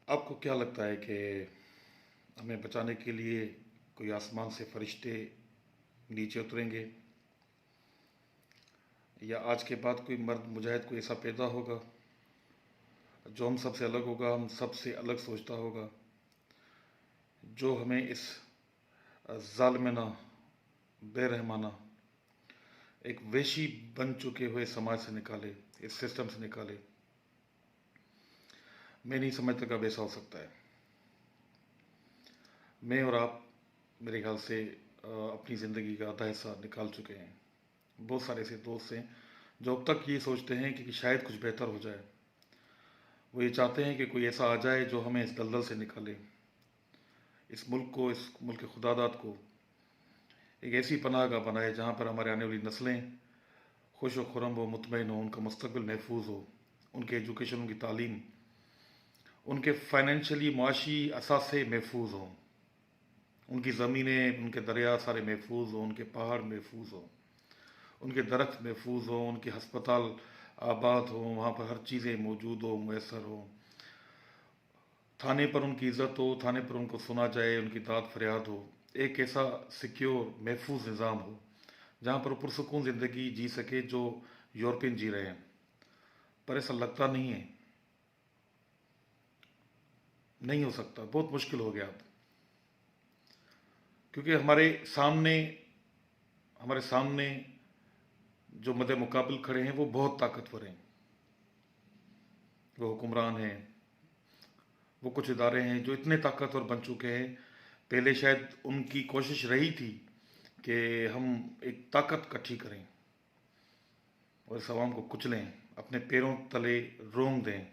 आपको क्या लगता है कि हमें बचाने के लिए कोई आसमान से फरिश्ते नीचे उतरेंगे या आज के बाद कोई मर्द मुजाहिद कोई ऐसा पैदा होगा जो हम सबसे अलग होगा, हम सबसे अलग सोचता होगा, जो हमें इस जालिमाना, बेरहमाना, एक वेशी बन चुके हुए समाज से निकाले, इस सिस्टम से निकाले। मैं नहीं समझता कब ऐसा हो सकता है। मैं और आप मेरे ख्याल से अपनी ज़िंदगी का आधा हिस्सा निकाल चुके हैं। बहुत सारे ऐसे दोस्त हैं जो अब तक ये सोचते हैं कि शायद कुछ बेहतर हो जाए। वो ये चाहते हैं कि कोई ऐसा आ जाए जो हमें इस दलदल से निकाले, इस मुल्क को, इस मुल्क के खुदादाद को एक ऐसी पनाहगाह बनाए जहाँ पर हमारे आने वाली नस्लें खुश व खुरम हो, मुतमईन हो, उनका मुस्तकबिल महफूज हो, उनके एजुकेशन, उनकी तालीम, उनके फाइनेंशियली मुआशी असासे महफूज हों, उनकी ज़मीनें, उनके दरिया सारे महफूज हों, उनके पहाड़ महफूज हों, उनके दरख्त महफूज हों, उनके हस्पताल आबाद हों, वहाँ पर हर चीज़ें मौजूद हो, मैसर हो, थाने पर उनकी इज़्ज़त हो, थाने पर उनको सुना जाए, उनकी दाद फरियाद हो, एक ऐसा सिक्योर महफूज निज़ाम हो जहाँ पर वो पुरसकून ज़िंदगी जी सके जो यूरोपियन जी रहे हैं। पर ऐसा लगता नहीं है, नहीं हो सकता, बहुत मुश्किल हो गया अब। क्योंकि हमारे सामने जो मदे मुकाबिल खड़े हैं वो बहुत ताकतवर हैं। वो हुक्मरान हैं, वो कुछ इदारे हैं जो इतने ताकतवर बन चुके हैं। पहले शायद उनकी कोशिश रही थी कि हम एक ताकत इकट्ठी करें और इस अवाम को कुचलें, अपने पैरों तले रोंग दें।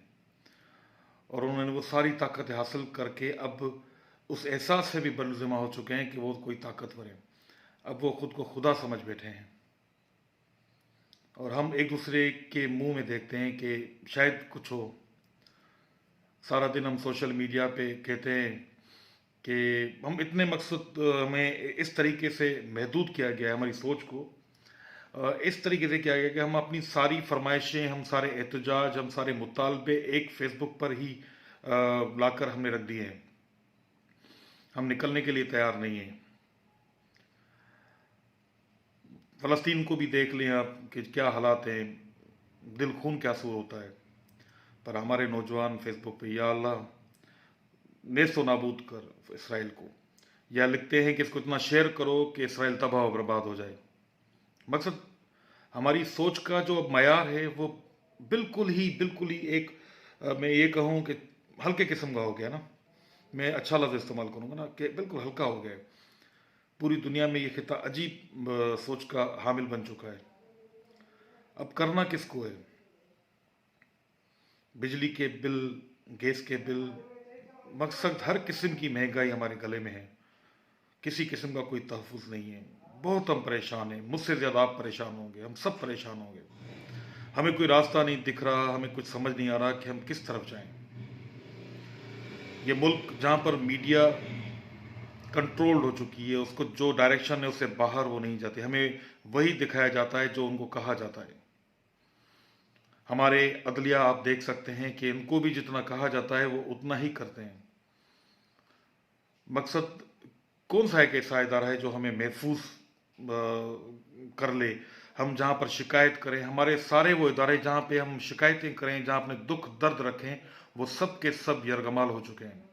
और उन्होंने वो सारी ताकतें हासिल करके अब उस एहसास से भी बलजिमा हो चुके हैं कि वो कोई ताकतवर है। अब वो खुद को खुदा समझ बैठे हैं और हम एक दूसरे के मुंह में देखते हैं कि शायद कुछ हो। सारा दिन हम सोशल मीडिया पे कहते हैं कि हम इतने मकसद, हमें इस तरीके से महदूद किया गया है, हमारी सोच को इस तरीके से किया गया कि हम अपनी सारी फरमाइशें, हम सारे एहतजाज, हम सारे मुतालबे एक फेसबुक पर ही लाकर हमने रख दिए हैं। हम निकलने के लिए तैयार नहीं हैं। फ़लस्तीन को भी देख लें आप कि क्या हालात हैं, दिल खून के आंसू होता है। पर हमारे नौजवान फेसबुक पे या अल्लाह नेस्तो नाबूद कर इसराइल को, या लिखते हैं कि इसको इतना शेयर करो कि इसराइल तबाह और बर्बाद हो जाए। मकसद हमारी सोच का जो अब मयार है वो बिल्कुल ही एक मैं ये कहूँ कि हल्के किस्म का हो गया ना। मैं अच्छा लफ्ज़ इस्तेमाल करूँगा ना कि बिल्कुल हल्का हो गया है। पूरी दुनिया में ये खिता अजीब सोच का हामिल बन चुका है। अब करना किसको है? बिजली के बिल, गैस के बिल, मकसद हर किस्म की महंगाई हमारे गले में है। किसी किस्म का कोई तहफ़्फ़ुज़ नहीं है। बहुत हम परेशान हैं, मुझसे ज़्यादा आप परेशान होंगे, हम सब परेशान होंगे। हमें कोई रास्ता नहीं दिख रहा, हमें कुछ समझ नहीं आ रहा कि हम किस तरफ जाएं। ये मुल्क जहाँ पर मीडिया कंट्रोल्ड हो चुकी है, उसको जो डायरेक्शन है उससे बाहर वो नहीं जाती, हमें वही दिखाया जाता है जो उनको कहा जाता है। हमारे अदलिया आप देख सकते हैं कि इनको भी जितना कहा जाता है वो उतना ही करते हैं। मकसद कौन सा एक ऐसा इदारा है जो हमें महफूज कर ले? हम जहाँ पर शिकायत करें, हमारे सारे वो इदारे जहाँ पे हम शिकायतें करें, जहाँ अपने दुख दर्द रखें, वो सब के सब यरगमाल हो चुके हैं।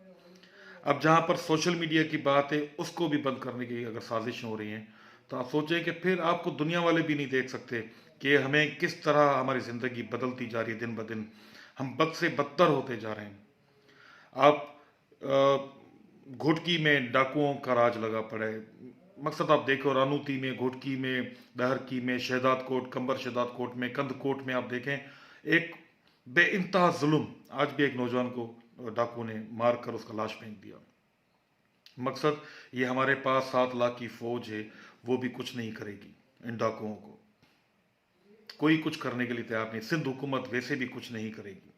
अब जहाँ पर सोशल मीडिया की बात है उसको भी बंद करने की अगर साजिश हो रही हैं, तो आप सोचें कि फिर आपको दुनिया वाले भी नहीं देख सकते कि हमें किस तरह हमारी ज़िंदगी बदलती जा रही है दिन ब दिन। हम बद से बदतर होते जा रहे हैं। आप घोटकी में डाकुओं का राज लगा पड़ा है। मकसद आप देखो, रानूती में, घोटकी में, दहरकी में, शहदाद कोट, कंबर शहदाद कोट में, कंद कोट में आप देखें एक बेइंतहा जुल्म। आज भी एक नौजवान को डाकू ने मार कर उसका लाश फेंक दिया। मकसद ये हमारे पास 7 लाख की फौज है, वो भी कुछ नहीं करेगी इन डाकुओं को। कोई कुछ करने के लिए तैयार नहीं। सिंध हुकूमत वैसे भी कुछ नहीं करेगी।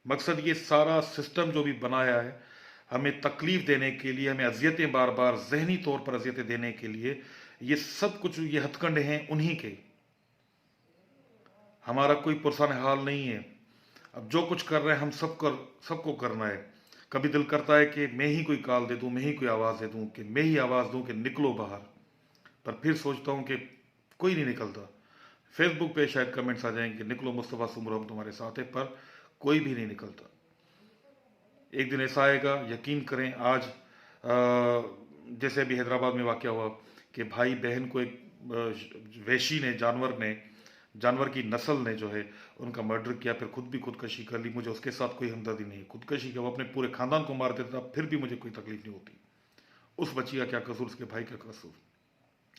मकसद ये सारा सिस्टम जो भी बनाया है हमें तकलीफ देने के लिए, हमें अजियतें बार बार जहनी तौर पर अजियतें देने के लिए, ये सब कुछ ये हथकंडे हैं उन्हीं के। हमारा कोई पुरसान हाल नहीं है। अब जो कुछ कर रहे हैं हम सबको करना है। कभी दिल करता है कि मैं ही कोई कॉल दे दूं, मैं ही कोई आवाज़ दे दूं, कि मैं ही आवाज़ दूं कि निकलो बाहर। पर फिर सोचता हूं कि कोई नहीं निकलता। फेसबुक पे शायद कमेंट्स आ जाएंगे, निकलो मुस्तफ़ा सुमरो हम तुम्हारे साथ है, पर कोई भी नहीं निकलता। एक दिन ऐसा आएगा, यकीन करें। आज जैसे अभी हैदराबाद में वाक़या हुआ कि भाई बहन को एक वहशी ने, जानवर की नस्ल ने जो है उनका मर्डर किया, फिर खुद भी खुदकशी कर ली। मुझे उसके साथ कोई हमदर्दी नहीं है। खुदकशी किया, वो अपने पूरे खानदान को मार देता, फिर भी मुझे कोई तकलीफ नहीं होती। उस बच्ची का क्या कसूर, उसके भाई का कसूर।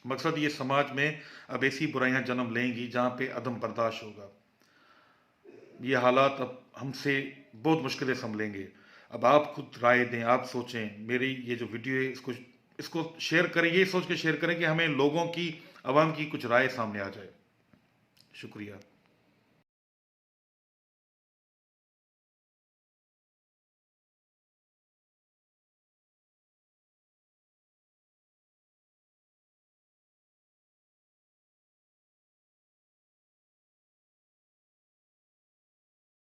मकसद ये, समाज में अब ऐसी बुराइयां जन्म लेंगी जहां पे अदम बर्दाश्त होगा। ये हालात अब हमसे बहुत मुश्किलें संभलेंगे। अब आप खुद राय दें, आप सोचें। मेरी ये जो वीडियो है इसको इसको शेयर करें, ये सोच के शेयर करें कि हमें लोगों की, आवाम की कुछ राय सामने आ जाए। शुक्रिया।